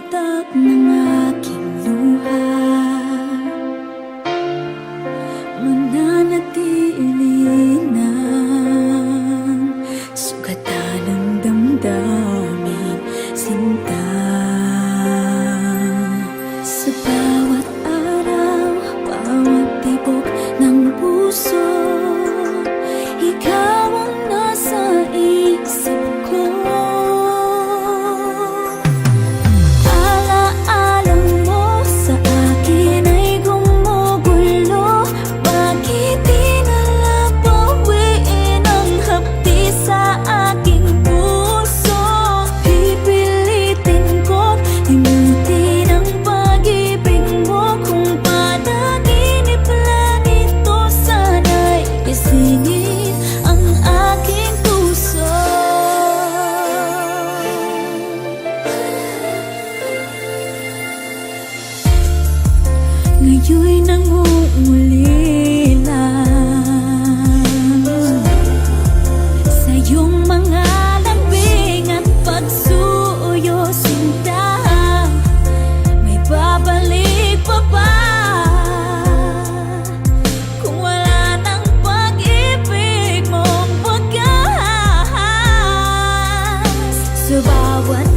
watak ng aking luha, mananatili ng sugatan ng damdamin sinta. Sa bawat araw, bawat tibok ng puso, ikaw ang nasa isip ko. Alaala mo sa akin ay gumugulo. Bakit di nalang bawiin ang hapdi sa aking puso? Pipilitin ko limutin ang pag-ibig mo. Kung panaginip lang ito, sana'y isingin ang aking puso. Ngayon'y nangungulila sa iyong mga lambing at pagsuyo, sinta. May babalik pa ba kung wala ng pag-ibig mong wagas? Sa bawat